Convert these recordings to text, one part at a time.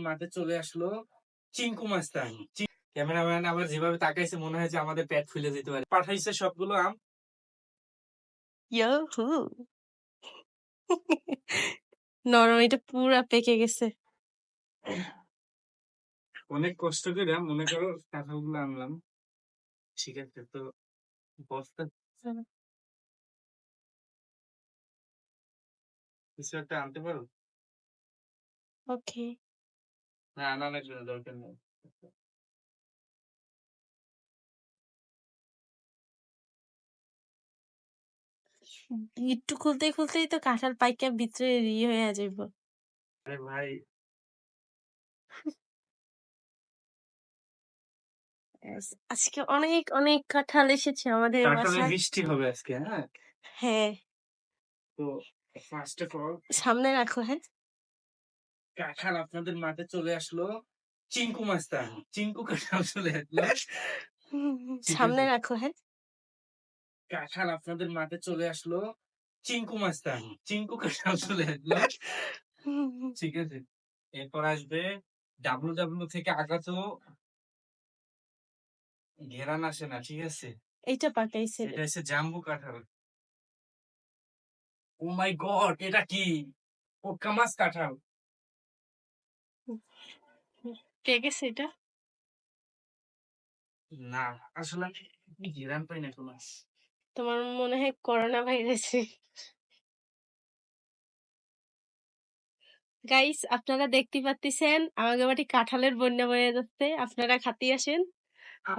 মাঠে চলে আসলো চিঙ্কু মাস্তান। ক্যামেরাম্যান আবার যেভাবে তাকাইছে মনে হয় যে আমাদের পেট ফুলে যেতে পারে। পাঠাইছে সবগুলো আম। ইয়াহু! নরম, এটা পুরা পেকে গেছে। অনেক কষ্ট করে মনে করো কাঁঠালগুলো আনলাম। ঠিক আছে, তো বস্তা কিছু একটা আনতে পারো? ওকে। না, আনা লাগবে না, দরকার নেই। একটু খুলতেই তো কাঁঠাল পাইকা ভিতরে হয়ে যাইব। আরে ভাই, আজকে অনেক অনেক কাঁঠাল এসেছে আমাদের কাঁঠালের বাসায়। বৃষ্টি হবে আজকে। হ্যাঁ, হ্যাঁ, তো ফার্স্ট অফ অল সামনে রাখো। হ্যাঁ, কাঁঠাল আপনাদের মাঠে চলে আসলো চিঙ্কু মাস্তান। চিঙ্কু কাঁঠাল চলে আসলো। ঠিক সামনে আছে, রাখো। হ্যাঁ, কাঁঠাল আপনাদের মাঠে চলে আসলো চিঙ্কু মাস্তান। চিঙ্কু কাঁঠাল চলে আসলো। ঠিক আছে, এরপর আসবে ডাব্লু ডাব্লু থেকে আগাতো ঘেরান আসে না। ঠিক আছে, এইটা পাকাইছে। এটা হচ্ছে জাম্বু কাঁঠাল। ও মাই গড, এটা কি? পোক্কা মাছ কাঁঠাল। কে গেছে এটা? না, আসলে আমি ঘেরান পাই না কোনো। তোমার মনে হয় করোনা ভাইরাসে। গাইস, আপনারা দেখতে পাচ্ছেন আমাদের বাড়ি কাঁঠালের বন্যা বয়ে যাচ্ছে। আপনারা খাতে আসেন,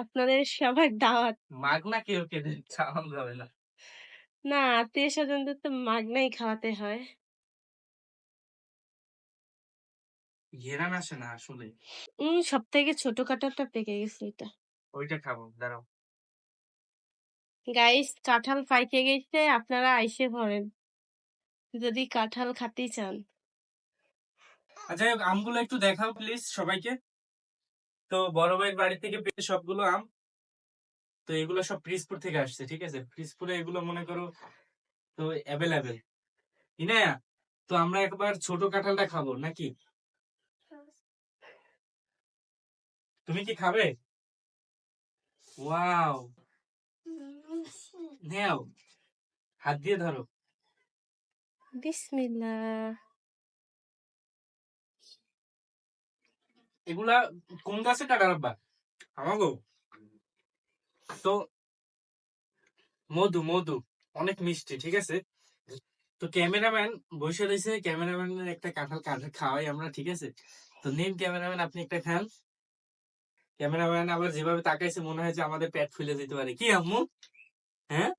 আপনাদের সবার দাওয়াত। মাগনা কেউ কেটে খাওয়ানো যাবে না। না, আত্মীয় স্বজনদের তো মাগনাই খাওয়াতে হয়। ঘেরান আসে না আসলে। সব থেকে ছোট কাঁঠালটা পেকে গেছে এটা। ওইটা খাবো, দাঁড়াও। গাইস, কাঁঠাল পাইকে গেছে, আপনারা আইসে পড়েন যদি কাঁঠাল খাতে চান। আচ্ছা, আমগুলো একটু দেখাও প্লিজ সবাইকে। তো বড় ভাইয়ের বাড়ি থেকে পেয়ে সবগুলো আম। তো এগুলো সব পিরিজপুর থেকে আসছে। ঠিক আছে, পিরিজপুরে এগুলো মনে করো তো অ্যাভেলেবেল। ইনায়া, তো আমরা একবার ছোট কাঁঠালটা খাবো নাকি? তুমি কি খাবে? ওয়াও, নেও, হাত দিয়ে ধরো। বিসমিল্লাহ। এগুলা কোন গাছে কাটার আব্বা? আমাগো তো মধু মধু, অনেক মিষ্টি। ঠিক আছে, তো ক্যামেরাম্যান বসে রয়েছে, ক্যামেরাম্যানের একটা কাঁঠাল কাঁঠাল খাওয়াই আমরা। ঠিক আছে, তো নিন ক্যামেরাম্যান, আপনি একটা খান। ক্যামেরাম্যান আবার যেভাবে তাকাইছে মনে হয় যে আমাদের পেট ফুলে যেতে পারে। কি আম্মু? হ্যাঁ,